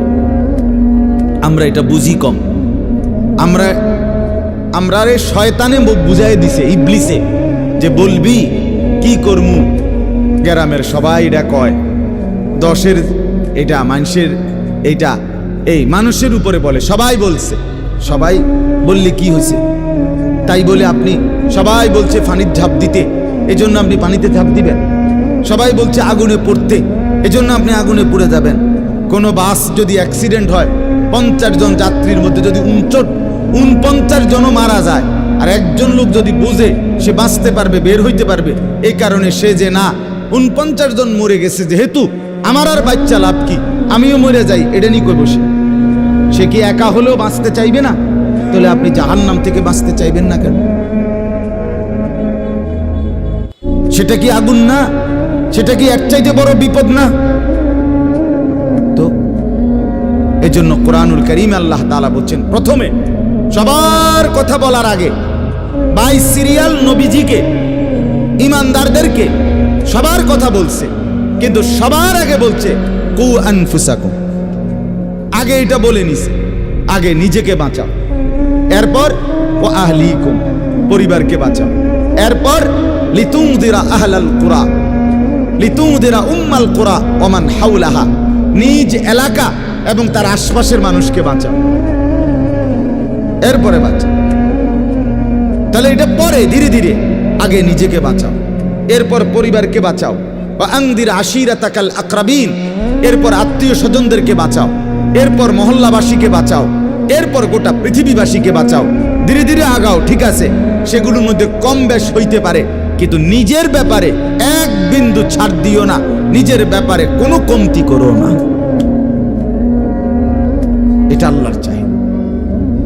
আমরা এটা বুঝি কম। আমরা শয়তানে বুঝাই দিছে, ইবলিসে, যে বলবি কি করমু, গ্রামের সবাই এটা কয়, 10-এর এটা মানুষের, এইটা এই মানুষের উপরে বলে, সবাই বলছে। সবাই বললে কি হয়েছে? তাই বলে আপনি, সবাই বলছে পানির ঝাঁপ দিতে, এই জন্য আপনি পানিতে ঝাঁপ দিবেন। সবাই বলছে আগুনে পড়তে, এজন্য আপনি আগুনে পুড়ে যাবেন। কোনো বাস যদি অ্যাক্সিডেন্ট হয়, 50 জন যাত্রীর মধ্যে যদি 49 জনও মারা যায়, আর একজন লোক যদি বুঝে সে বাঁচতে পারবে, বের হইতে পারবে, এই কারণে সে যে না 49 জন মরে গেছে, যেহেতু আমার আর বাচ্চা লাভ কি, আমিও মরে যাই, এটা নিয়ে কই বসে, সে কি একা হলেও বাঁচতে চাইবে না? তাহলে আপনি জাহান্নাম থেকে বাঁচতে চাইবেন না কেন? সেটা কি আগুন না? সেটা কি এর চাইতে বড় বিপদ না? তো এজন্য কোরআনুল কারীমে আল্লাহ তাআলা বলছেন, প্রথমে সবার কথা বলার আগে বাই সিরিয়াল নবীজিকে, ইমানদারদেরকে সবার কথা বলছে, কিন্তু সবার আগে বলছে কু আনফুসাকুম। আগে এটা বলে নিছে, আগে নিজেকে বাঁচাও, এরপর ও আহলিকুম, পরিবারকে বাঁচাও, এরপর লিতুনদিরা আহলাল কুরা, লিতুনদিরা উম্মাল কুরা ওমান হাওলাহা, নিজ এলাকা এবং তার আশপাশের মানুষকে বাঁচাও, এরপরে বাঁচাও। তাহলে এটা পরে ধীরে ধীরে, আগে নিজেকে বাঁচাও, এরপর পরিবারকে বাঁচাও, বা আনদির আশিরাতাকাল আকরাবিন, এরপর আত্মীয় স্বজনদেরকে বাঁচাও, এরপর মহল্লাবাসীকে বাঁচাও, এরপর গোটা পৃথিবীবাসীকে বাঁচাও। ধীরে ধীরে আগাও, ঠিক আছে, সেগুলোর মধ্যে কম বেশ হইতে পারে, কিন্তু নিজের ব্যাপারে এক বিন্দু ছাড় দিও না, নিজের ব্যাপারে কোনো কমতি করো না। এটা আল্লাহর চাহিদা।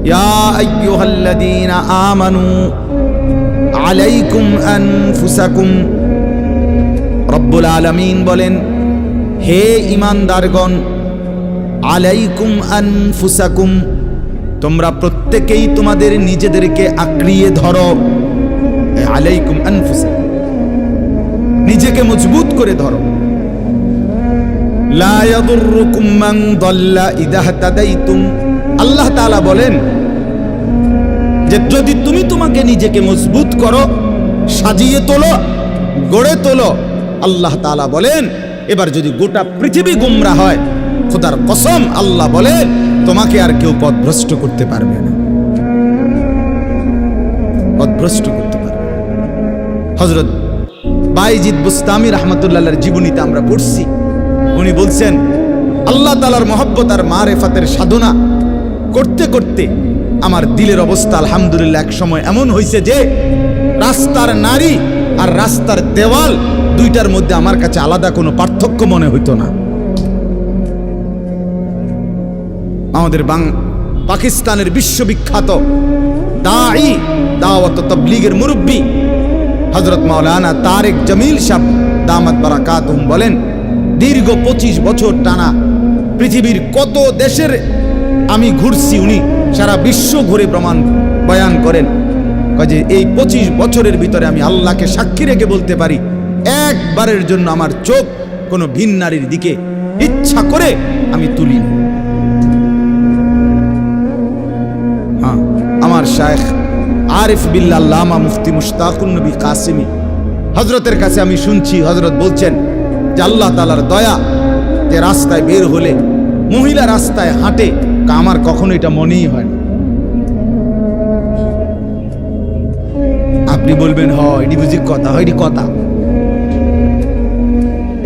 ইয়া আইয়ুহাল্লাযীনা আমানু আলাইকুম আনফুসাকুম, রব্বুল আলামিন বলেন, হে ঈমানদারগণ, আলাইকুম আনফুসাকুম, তোমরা প্রত্যেকেই তোমাদের নিজেদেরকে আঁকড়িয়ে ধরো। আলাইকুম আনফুসাকুম, নিজেকে মজবুত করে ধরো। লা ইয়াদুররুকুম মান দাল্লা ইযা ইহতাদাইতুম, আল্লাহ তাআলা বলেন যে যদি তুমি তোমাকে নিজেকে মজবুত করো, সাজিয়ে তোলো, গড়ে তোলো, আল্লাহ তাআলা বলেন এবার যদি গোটা পৃথিবী গোমরা হয়, খোদার কসম আল্লাহ বলেন তোমাকে আর কেউ পথভ্রষ্ট করতে পারবে না, পথভ্রষ্ট করতে পারবে। হযরত বাইজিদ বুস্তামি রাহমাতুল্লাহর জীবনীতে আমরা পড়ছি। উনি বলছেন আল্লাহ তাআলার মহব্বত আর মারেফাতের সাধনা করতে করতে আমার দিলের অবস্থা আলহামদুলিল্লাহ এক সময় এমন হয়েছে যে রাস্তার নারী আর রাস্তার দেওয়াল দুইটার মধ্যে আমার কাছে আলাদা কোনো পার্থক্য মনে হইতো না। আমাদের পাকিস্তানের বিশ্ববিখ্যাত দাঈ দাওয়াত ও তাবলীগের মুরব্বী হযরত মাওলানা তারেক জামিল সাহেব দামাত বারাকাতুহুম বলেন, দীর্ঘ 25 বছর টানা পৃথিবীর কত দেশের আমি ঘুরছি, উনি সারা বিশ্ব ঘুরে প্রমাণ বয়ান করেন যে এই 25 বছরের ভিতরে আমি আল্লাহকে সাক্ষী রেখে বলতে পারি একবারের জন্য আমার চোখ কোনো ভিন নারীর দিকে ইচ্ছা করে আমি তুলিনি। হ্যাঁ, আমার শায়েখ আরিফ বিল্লাহ আল্লামা মুফতি মুশতাকুন নবী কাসেমি হযরতের কাছে আমি শুনছি, হযরত বলছেন যে আল্লাহ তাআলার দয়া যে রাস্তায় বের হলে মহিলা রাস্তায় হাঁটে, আমার কখনো এটা মনেই হয় না। আপনি বলবেন হ এটি বুঝি কথা, হয় এটি কথা,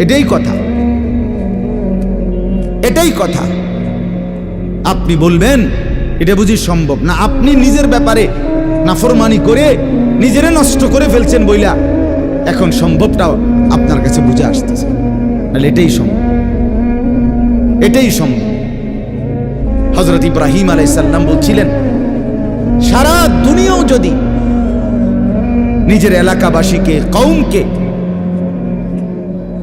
এটাই কথা, এটাই কথা। আপনি বলবেন এটা বুঝি সম্ভব না, আপনি নিজের ব্যাপারে নাফরমানি করে নিজেরে নষ্ট করে ফেলছেন বইলা এখন সম্ভবটাও আপনার কাছে বুঝে আসতেছে। তাহলে এটাই সম্ভব, এটাই সম্ভব। হযরত ইব্রাহিম আলাইহিস সালাম বলছিলেন সারা দুনিয়াও যদি নিজের এলাকাবাসীকে, কওমকে,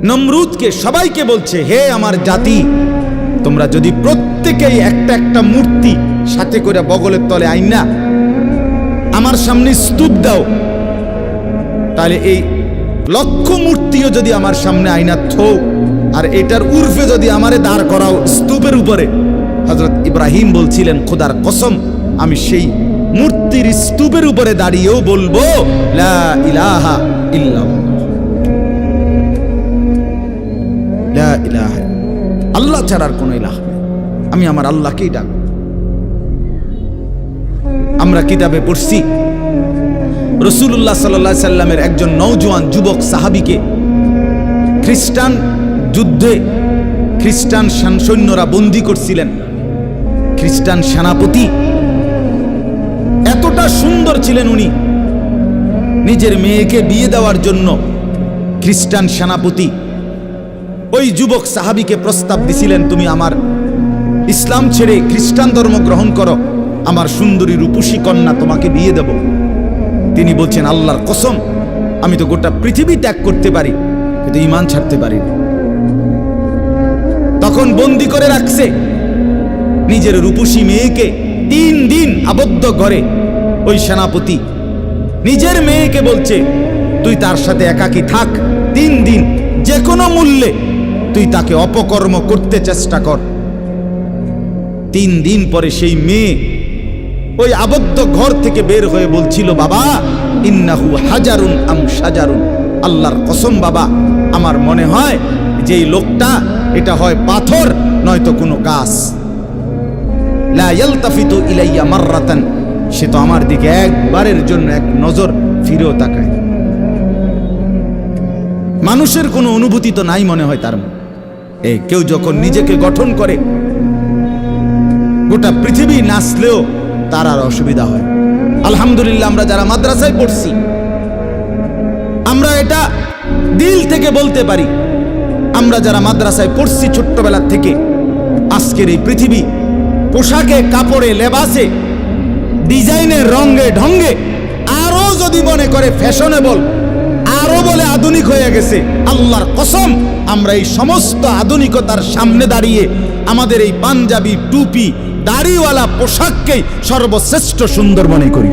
নমরুদকে, সবাইকে বলছে হে আমার জাতি, তোমরা যদি প্রত্যেকেই একটা একটা মূর্তি সাথে করে বগলের তলে আইনা আমার সামনে স্তূপ দাও, তাহলে এই লক্ষ মূর্তিও যদি আমার সামনে আইনা থো আর এটার উর্ফে যদি আমারে দাঁড় করাও স্তূপের উপরে, হযরত ইব্রাহিম বলছিলেন খোদার কসম আমি সেই মূর্তির স্তূপের উপরে দাঁড়িয়েও বলবো লা ইলাহা ইল্লাল্লাহ, লা ইলাহা, আল্লাহ ছাড়ার কোনো ইলাহ নেই, আমি আমার আল্লাহকেই ডাকব। আমরা কিতাবে পড়ছি রাসূলুল্লাহ সাল্লাল্লাহু আলাইহি সাল্লামের একজন নওজোয়ান যুবক সাহাবীকে খ্রিস্টান যুদ্ধে খ্রিস্টান সৈন্যরা বন্দী করছিলেন। খ্রিস্টান সেনাপতি এতটা সুন্দর ছিলেন, উনি নিজের মেয়েকে বিয়ে দেওয়ার জন্য খ্রিস্টান সেনাপতি ওই যুবক সাহাবীকে প্রস্তাব দিছিলেন, তুমি আমার ইসলাম ছেড়ে খ্রিস্টান ধর্ম গ্রহণ করো, আমার সুন্দরী রূপসী কন্যা তোমাকে বিয়ে দেব। তিনি বলছেন আল্লাহর কসম আমি তো গোটা পৃথিবী ত্যাগ করতে পারি কিন্তু ঈমান ছাড়তে পারি না। তখন বন্দী করে রাখছে নিজের রূপসী মেয়েকে 3 দিন আবদ্ধ ঘরে। ওই সেনাপতি নিজের মেয়েকে বলছে তুই তার সাথে একাকী থাক 3 দিন, যে কোনো মূল্যে তুই তাকে অপকর্ম করতে চেষ্টা কর। 3 দিন পরে সেই মেয়ে ওই আবদ্ধ ঘর থেকে বের হয়ে বলছিল বাবা ইন্নাহু হাজারুন আম শাজারুন, আল্লাহর কসম বাবা আমার মনে হয় যে এই লোকটা এটা হয় পাথর নয়তো কোনো গাছ। লা ইয়ালতাফিতু ইলাইয়া মাররাতান, সে তো আমার দিকে একবারের জন্য এক নজর ফিরেও তাকায়। মানুষের কোনো অনুভূতি তো নাই মনে হয় তার। কেউ যখন নিজেকে গঠন করে গোটা পৃথিবী নাচলেও তার আর অসুবিধা হয়। আলহামদুলিল্লাহ আমরা যারা মাদ্রাসায় পড়ছি আমরা এটা দিল থেকে বলতে পারি, আমরা যারা মাদ্রাসায় পড়ছি ছোট্টবেলা থেকে, আজকের এই পৃথিবী পোশাকে, কাপড়ে, লেবাসে, ডিজাইনের, রঙে ঢঙ্গে আরো যদি মনে করে ফ্যাশনেবল, আরো বলে আধুনিক হয়ে গেছে, আল্লাহর কসম আমরা এই সমস্ত আধুনিকতার সামনে দাঁড়িয়ে আমাদের এই পাঞ্জাবি, টুপি, দাড়িওয়ালা পোশাককেই সর্বশ্রেষ্ঠ সুন্দর মনে করি।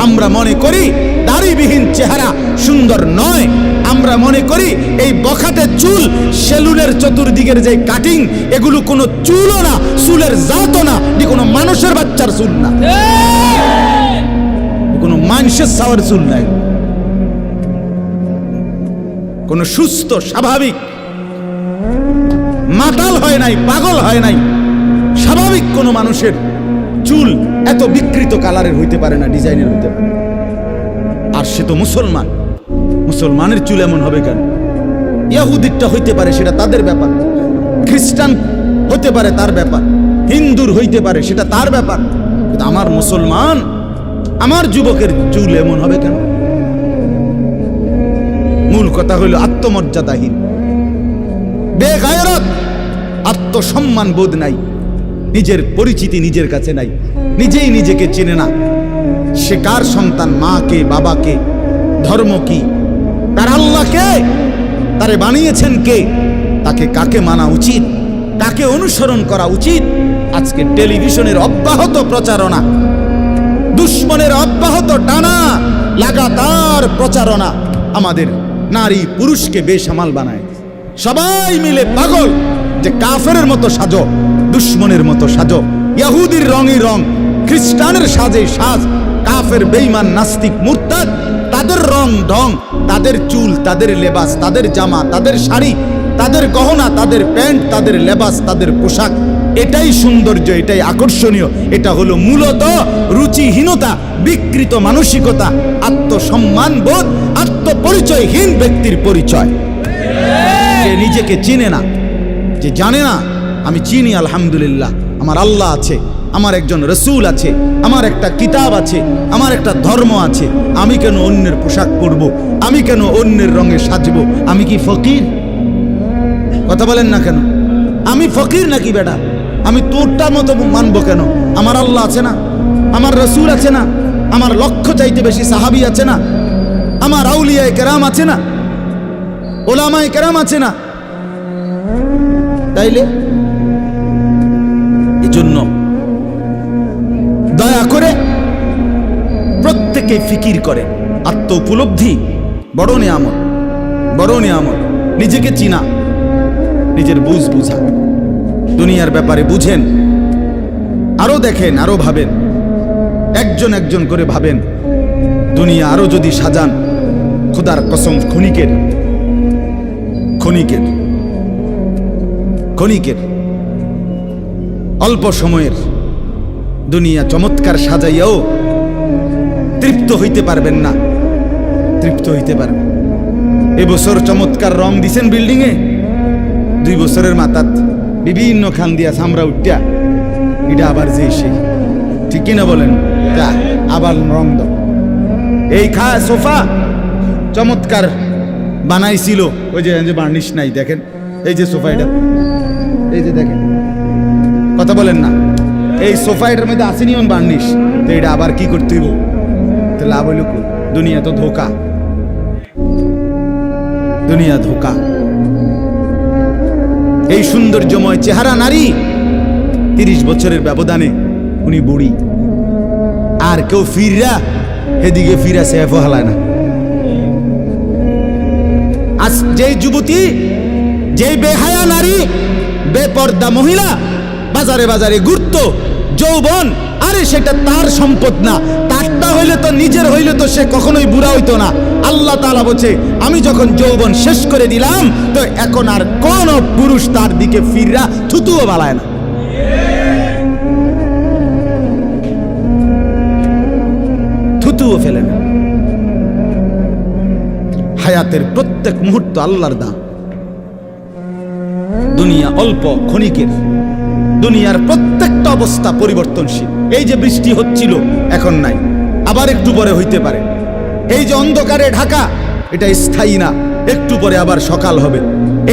আমরা মনে করি দাড়িবিহীন চেহারা সুন্দর নয়, আমরা মনে করি এই বখাটে চুল, সেলুনের চতুর্দিকের যে কাটিং, এগুলো কোনো চুলও না, চুলের জাতও না, এটি কোনো মানুষের বাচ্চার চুল না, কোনো মানুষের সাওয়ার চুল নাই, কোনো সুস্থ স্বাভাবিক মাতাল হয় নাই, পাগল হয় নাই, স্বাভাবিক কোনো মানুষের চুল এত বিকৃত কালারের হইতে পারে না, ডিজাইনের হইতে পারে। আর আর সে তো মুসলমান, মুসলমানের চুল এমন হবে কেন? ইহুদিরটা হইতে পারে, সেটা তাদের ব্যাপার। খ্রিস্টান হতে পারে, তার ব্যাপার। হিন্দুর হইতে পারে, সেটা তার ব্যাপার। কিন্তু আমার মুসলমান, আমার যুবকের চুল এমন হবে কেন? মূল কথা হইল আত্মমর্যাদাহীন, বেগায়রত, আত্মসম্মান বোধ নাই, নিজের পরিচিতি নিজের কাছে নাই, নিজেই নিজেকে চেনে না। সে কার সন্তান, মা কে, বাবা কে, ধর্ম কি, তার আল্লাহ কে, তারে বানিয়েছেন কে, তাকে কাকে মানা উচিত, কাকে অনুসরণ করা উচিত। আজকে টেলিভিশনের অব্যাহত প্রচারণা, দুশ্মনের অব্যাহত টানা লাগাতার প্রচারণা আমাদের নারী পুরুষকে বেসামাল বানায়। সবাই মিলে পাগল যে কাফেরের মতো সাজো, দুশ্মনের মতো সাজো, ইহুদির রঙই রং, খ্রিস্টানের সাজে সাজ, কাফের বেঈমান নাস্তিক মুরতাদ তাদের রং ঢং, তাদের চুল, তাদের লেবাস, তাদের জামা, তাদের শাড়ি, তাদের গহনা, তাদের প্যান্ট, তাদের লেবাস, তাদের পোশাক, এটাই সৌন্দর্য, এটাই আকর্ষণীয়। এটা হলো মূলত রুচিহীনতা, বিকৃত মানসিকতা, আত্মসম্মান বোধ, আত্মপরিচয়হীন ব্যক্তির পরিচয়। যে নিজেকে চিনে না, যে জানে না আমি চিনি আলহামদুলিল্লাহ, আমার আল্লাহ আছে, আমার একজন রসুল আছে, আমার একটা কিতাব আছে, আমার একটা ধর্ম আছে, আমি কেন অন্যের পোশাক পরব, আমি কেন অন্যের রঙে সাজবো? আমি কি ফকির? কথা বলেন না কেন? আমি ফকির নাকি বেটা? আমি তোরটার মতো মানবো কেন? আমার আল্লাহ আছে না, আমার রসুল আছে না, আমার লক্ষ চাইতে বেশি সাহাবী আছে না, আমার আউলিয়ায়ে কেরাম আছে না, ওলামায়ে কেরাম আছে না। তাইলে এজন্য দয়া করে প্রত্যেকে ফিকির করে, আত্ম উপলব্ধি বড় নিয়ামত, বড় নিয়ামত। নিজেকে চিনা, নিজের বুঝ বুঝা, দুনিয়ার ব্যাপারে বুঝেন, আরো দেখেন, আরো ভাবেন, একজন একজন করে ভাবেন। দুনিয়া আরো যদি সাজান, খোদার কসম ক্ষণিকের ক্ষণিকের ক্ষণিকের অল্প সময়ের দুনিয়া চমৎকার সাজাইয়াও তৃপ্ত হইতে পারবেন না, তৃপ্ত হইতে পারবেন। এবছর চমৎকার রং দিছেন বিল্ডিং এ, 2 বছরের মাথাত বিভিন্ন খান দিয়া সামরা উঠিয়া এটা আবার যে সেই, ঠিক কিনা বলেন? আবার রং দাও। এই সোফা চমৎকার বানাইছিল, ওই যে বার্নিশ নাই, দেখেন এই যে সোফা, এটা এই যে দেখেন, কথা বলেন না, এই সোফা এটার মধ্যে আসেনি অন বার্নিশ, তো এটা আবার কি করতে হইব? তো লাভ হইল, দুনিয়া তো ধোকা, দুনিয়া ধোকা। এই সৌন্দর্যময় চেহারা নারী 30 বছরের ব্যবধানে উনি বুড়ি, আর কেউ ফিররা এদিকে ফিরা সেফ হালায় না। আজ যেই যুবতী, যেই বেহায়া নারী, বেপর্দা মহিলা বাজারে বাজারে ঘুরতো, যৌবন, আরে সেটা তার সম্পদ না, তারটা হইলে তো, নিজের হইলে তো সে কখনোই বুড়া হইতো না। আল্লাহ তাআলা বলছে, আমি যখন যৌবন শেষ করে দিলাম, তো এখন আর কোন পুরুষ তার দিকে ফিররা থুতুও বালায় না। থুতুও ফেলে না। হায়াতের প্রত্যেক মুহূর্ত আল্লাহর দান। দুনিয়া অল্প ক্ষণিকের, দুনিয়ার প্রত্যেকটা অবস্থা পরিবর্তনশীল। এই যে বৃষ্টি হচ্ছিল, এখন নাই, আবার একটু পরে হইতে পারে। এই যে অন্ধকারে ঢাকা, এটা স্থায়ী না, একটু পরে আবার সকাল হবে।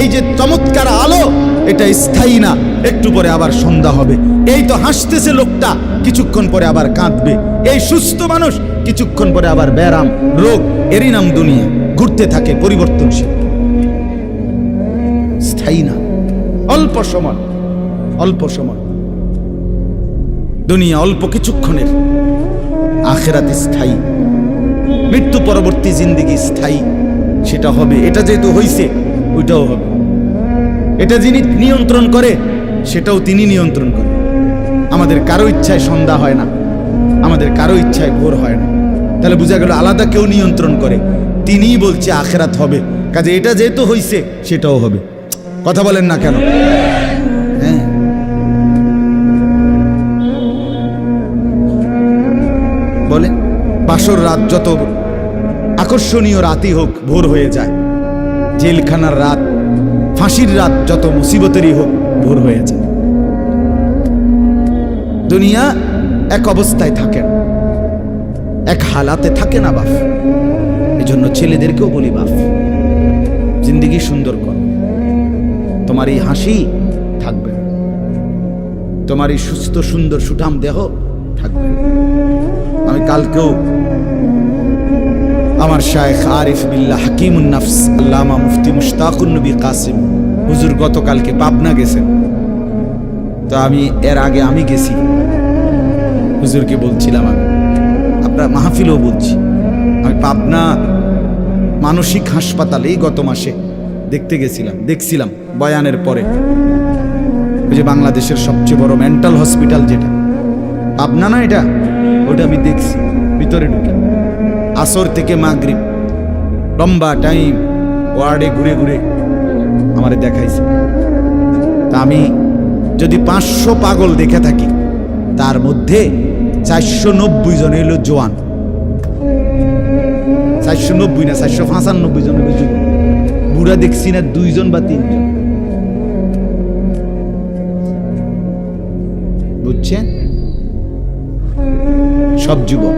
এই যে চমৎকার আলো, এটা স্থায়ী না, একটু পরে আবার সন্ধ্যা হবে। এই তো হাসতেছে লোকটা, কিছুক্ষণ পরে আবার কাঁদবে। এই সুস্থ মানুষ, কিছুক্ষণ পরে আবার ব্যারাম, রোগ, এরই নাম দুনিয়া। ঘুরতে থাকে, পরিবর্তনশীল, স্থায়ী না, অল্প সময়, অল্প সময়। দুনিয়া অল্প কিছুক্ষণের, আখিরাত স্থায়ী, মৃত্যু পরবর্তী জিন্দেগি স্থায়ী, সেটা হবে। এটা যেহেতু হইছে, ওইটাও হবে। এটা যিনি নিয়ন্ত্রণ করে, সেটাও তিনি নিয়ন্ত্রণ করে। আমাদের কারো ইচ্ছায় সন্ধ্যা হয় না, আমাদের কারো ইচ্ছায় ভোর হয় না। তাহলে বোঝা গেল আলাদা কেউ নিয়ন্ত্রণ করে, তিনিই বলছে আখিরাত হবে। কাজে এটা যেহেতু হইছে, সেটাও হবে। কথা বলেন না কেন? হ্যাঁ, বলেন। বাসর রাত যত আকর্ষণীয় রাতই হোক ভোর হয়ে যায়, জেলখানার রাত, ফাঁসির রাত, যত মুসিবতেরই হোক ভোর হয়ে যায়। দুনিয়া এক অবস্থায় থাকে না, এক হালাতে থাকে না বাপ। এই জন্য ছেলেদেরকেও বলি বাপ, জিন্দেগি সুন্দর কর। তোমার এই হাসি থাকবে, তোমার এই সুস্থ সুন্দর সুঠাম দেহ থাকবে। আমি কালকেও আমার শায়েখ আরিফ বিল্লাহ হাকিমুন নাফস আল্লামা মুফতি মুশতাকুন নবী কাসিম হুজুর গতকালকে পাবনা গেছেন। তো আমি এর আগে আমি গেছি, হুজুরকে বলছিলাম, আমি আপনার মাহফিলও বলছি, আমি পাবনা মানসিক হাসপাতালেই গত মাসে দেখতে গেছিলাম, দেখছিলাম বয়ানের পরে। ওই যে বাংলাদেশের সবচেয়ে বড় মেন্টাল হসপিটাল যেটা পাবনা না, এটা ওটা আমি দেখছি ভিতরে ঢুকে। আসর থেকে মাগরিব লম্বা টাইম ওয়ার্ডে ঘুরে ঘুরে আমারে দেখাইছে। তা আমি যদি 500 পাগল দেখে থাকি, তার মধ্যে 490 জন এলো জোয়ান, 490 না 495 জন হলো যুবক। বুড়া দেখছি না 2 জন বা 3 জন, বুঝছেন? সব যুবক।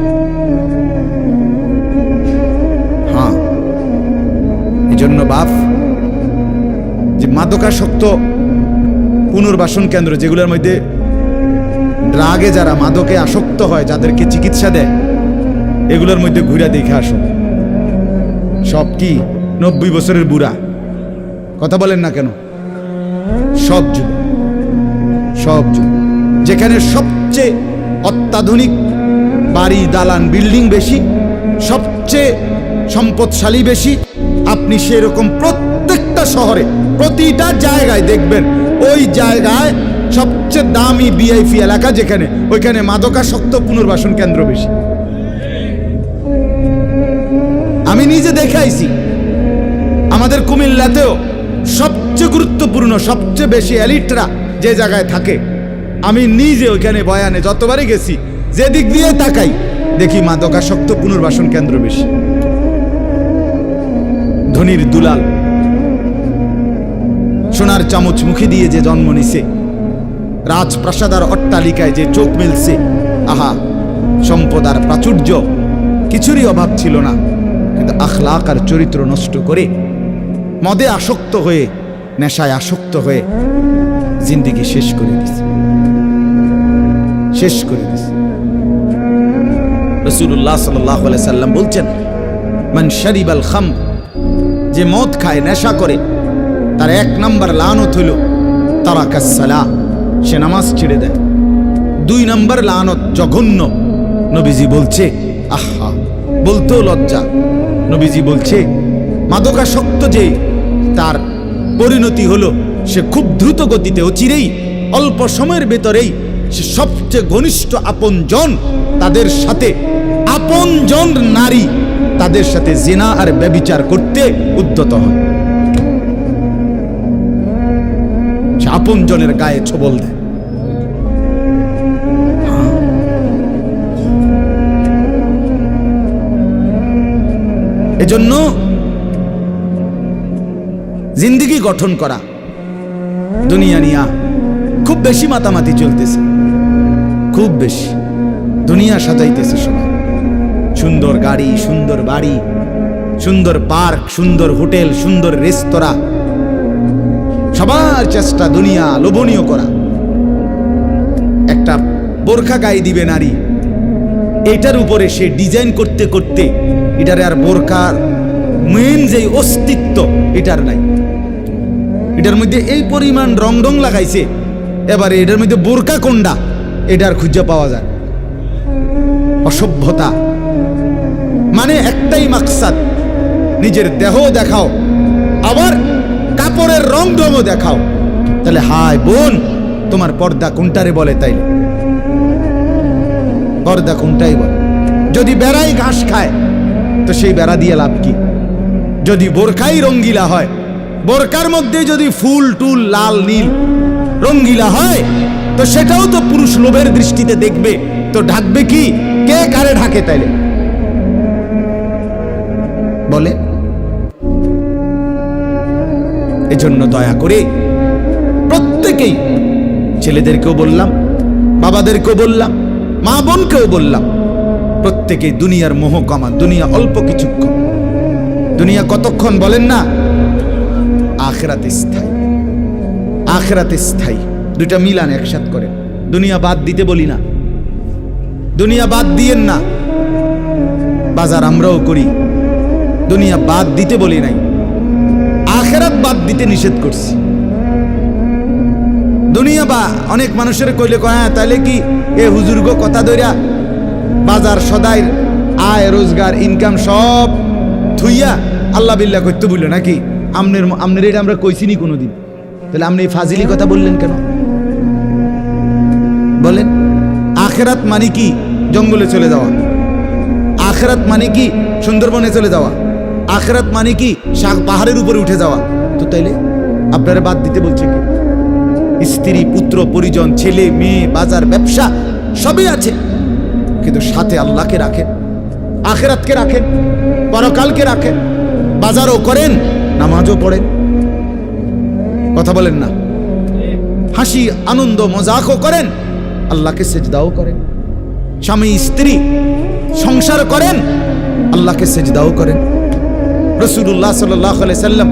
হ্যাঁ, এই জন্য বাপ যে মাদকাসক্ত পুনর্বাসন কেন্দ্র, যেগুলোর মধ্যে ড্রাগে যারা মাদকে আসক্ত হয়, যাদেরকে চিকিৎসা দেয়, এগুলোর মধ্যে ঘুরে দেখে আসো। সব কি 90 বছরের বুড়া? কথা বলেন না কেন? সব যুবক, সব যুবক। যেখানে সবচেয়ে অত্যাধুনিক বাড়ি, দালান, বিল্ডিং বেশি, সবচেয়ে সম্পদশালী বেশি, আপনি সেরকম প্রত্যেকটা শহরে প্রতিটা জায়গায় দেখবেন ওই জায়গায় সবচেয়ে দামি ভিআইপি এলাকা যেখানে, ওইখানে মাদকাসক্ত পুনর্বাসন কেন্দ্র বেশি। আমি নিজে দেখে আইছি। আমাদের কুমিল্লাতেও সবচেয়ে গুরুত্বপূর্ণ, সবচেয়ে বেশি এলিটরা যে জায়গায় থাকে, আমি নিজে ওইখানে বয়ানে যতবারই গেছি, যে দিক দিয়ে তাকাই দেখি মাদকাসক্ত পুনর্বাসন কেন্দ্র বেশি। ধনির দুলাল, সোনার চামচ মুখে দিয়ে যে জন্ম নিছে, রাজপ্রাসাদ আর অট্টালিকায় যে চোখ মেলছে, আহা, সম্পদ আর প্রাচুর্য কিছুরই অভাব ছিল না, কিন্তু আখলাক আর চরিত্র নষ্ট করে মদে আসক্ত হয়ে, নেশায় আসক্ত হয়ে জিন্দেগি শেষ করে দিছে, শেষ করে দিছে। রাসূলুল্লাহ সাল্লাল্লাহু আলাইহি সাল্লাম বলছেন, মান শারিবাল খামর, যে মদ খায়, নেশা করে, তার 1 নাম্বার লানত হইল তারাকাস সালাহ, সে নামাজ ছেড়ে দেয়। 2 নাম্বার লানত জঘন্য, নবীজি বলছে, আহা, বলতেও লজ্জা, নবীজি বলছে মাদকাসক্ত যে তার পরিণতি হলো, সে খুব দ্রুত গতিতে, অচিরেই, অল্প সময়ের ভেতরেই সে সবচেয়ে ঘনিষ্ঠ আপনজন, তাদের সাথে আপনজন নারী, তাদের সাথে জিনা আর ব্যভিচার করতে উদ্যত হয়। সে আপনজনের গায়ে ছোবল দেয়। এজন্য জিন্দেগি গঠন করা, দুনিয়া নিয়া খুব বেশি মাতামাতি চলতেছে, খুব বেশি দুনিয়া সাজাইতেছে সবাই। সুন্দর গাড়ি, সুন্দর বাড়ি, সুন্দর পার্ক, সুন্দর হোটেল, সুন্দর রেস্তোরাঁ, সবার চেষ্টা দুনিয়া লোভনীয় করা। একটা বোরখা গায়ে দিবে নারী, এটার উপরে সে ডিজাইন করতে করতে এটার আর বোরকার মেন যে অস্তিত্ব এটার নাই। এটার মধ্যে এই পরিমাণ রং রং লাগাইছে, এবারে এটার মধ্যে বোরকা কোনটা এটার খুঁজে পাওয়া যায়। অসভ্যতা, মানে একটাই মাকসাদ, নিজের দেহ দেখাও, আবার কাপড়ের রং রঙও দেখাও। তাহলে হায় বোন, তোমার পর্দা কোনটারে বলে? তাই পর্দা কোনটাই বলে? যদি বেড়াই ঘাস খায় তো সেই বেড়া দিয়ে লাভ কি? যদি বোরকাই রঙ্গিলা হয়, বোরকার মধ্যে যদি ফুল টুল লাল নীল রঙ্গিলা হয়, তো সেটাও তো পুরুষ লোভের দৃষ্টিতে দেখবে, তো ঢাকবে কি? কে কারে ঢাকে? তাইলে বলে? এজন্য দয়া করে প্রত্যেকেই, ছেলেদেরকেও বললাম, বাবাদেরকেও বললাম, মা বোনকেও বললাম, প্রত্যেকেই দুনিয়ার মোহ কমা। দুনিয়া অল্প কিছুক্ষণ, দুনিয়া কতক্ষণ বলেন না? আখিরাতে স্থায়ী, আখিরাতে স্থায়ী। দুইটা মিলান একসাথ করে। দুনিয়া বাদ দিতে বলি না, দুনিয়া বাদ দিয়েন না। বাজার আমরাও করি, দুনিয়া বাদ দিতে বলি নাই, আখিরাত বাদ দিতে নিষেধ করছি। দুনিয়া বা অনেক মানুষের কইলে কয়, হ্যাঁ তাইলে কি এ হুজুর্গ কথা ধইরা বাজার সদাই আয় রোজগার ইনকাম সব থুইয়া আল্লাহ বিল্লাহ করতে বললো নাকি? আমনের এটা আমরা কইছিনি কোনোদিন, তাহলে আপনি এই ফাজিলি কথা বললেন কেন বলেন? আখিরাত মানে কি জঙ্গলে চলে যাওয়া, আখিরাত মানে কি সুন্দরবনে চলে যাওয়া, আখিরাত মানে কি পাহাড়ের উপরে উঠে যাওয়া। তো তাইলে আপনারা বাদ দিতে বলছে কি? স্ত্রী, পুত্র, পরিজন, ছেলে, মেয়ে, বাজার, ব্যবসা সবই আছে, কিন্তু সাথে আল্লাহকে রাখেন, আখিরাতকে রাখেন, পরকালকে রাখেন, বাজারও করেন, নামাজও পড়েন। কথা বলেন না? হাসি আনন্দ মজাকও করেন, আল্লাহকে সেজদাও করেন। স্বামী স্ত্রী সংসার করেন, আল্লাহকে সেজদাও করেন। রাসূলুল্লাহ সাল্লাল্লাহু আলাইহি সাল্লাম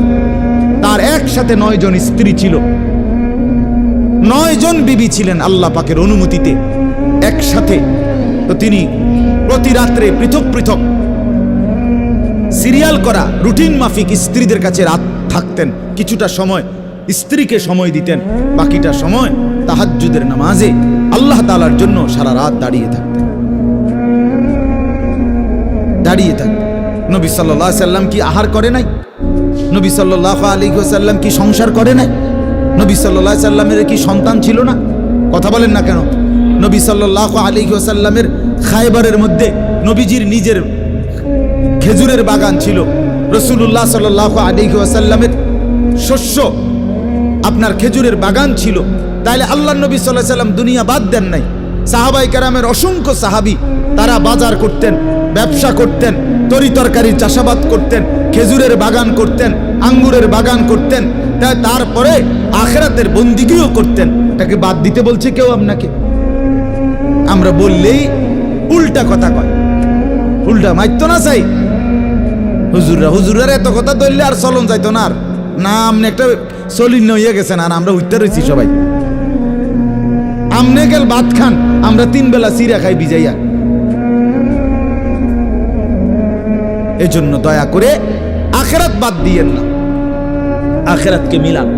তার একসাথে 9 জন স্ত্রী ছিল, 9 জন বিবি ছিলেন আল্লাহ পাকের অনুমতিতে একসাথে। তো তিনি প্রতি রাত্রে পৃথক পৃথক সিরিয়াল করা রুটিন মাফিক স্ত্রীদের কাছে রাত থাকতেন। কিছুটা সময় স্ত্রীকে সময় দিতেন, বাকিটা সময় তাহাজ্জুদের নামাজে আল্লাহ তাআলার জন্য সারা রাত দাঁড়িয়ে থাকতেন, দাঁড়িয়ে থাকতেন। নবী সাল্লাল্লাহু আলাইহি সাল্লাম কি আহার করে নাই? নবী সাল্লাল্লাহু আলাইহি ওয়াসাল্লাম কি সংসার করে নাই? নবী সাল্লাল্লাহু আলাইহি সাল্লামের কি সন্তান ছিল না? কথা বলেন না কেন? নবী সাল্লাল্লাহু আলাইহি ওয়াসাল্লামের খায়বারের মধ্যে নবীজির নিজের খেজুরের বাগান ছিল। রাসূলুল্লাহ সাল্লাল্লাহু আলাইহি ওয়াসাল্লামের শস্য আপনার খেজুরের বাগান ছিল। তাইলে আল্লাহর নবী সাল্লাল্লাহু আলাইহি সাল্লাম দুনিয়া বাদ দেন নাই। সাহাবায়ে কেরামের অসংখ্য সাহাবী তারা বাজার করতেন, ব্যবসা করতেন, তরি তরকারি চাষাবাদ করতেন, খেজুরের বাগান করতেন, আঙ্গুরের বাগান করতেন, তারপরে আখিরাতের বন্দিগিও করতেন। এটাকে বাদ দিতে বলছে কেউ আপনাকে? আমরা বললেই উল্টা কথা কয়, উল্টা মাইতো না চাই। হুজুররা এত কথা ধরলে আর চলন যাইতো না। আর না আপনি একটা চলিন হইয়া গেছেন, আর আমরা উঠতে রয়েছি সবাই। আমনে গেল ভাত খান, আমরা 3 বেলা চিরা খাই ভিজাইয়া। এজন্য দয়া করে আখিরাত বাদ দিয়েন না, আখিরাতকে মিলান।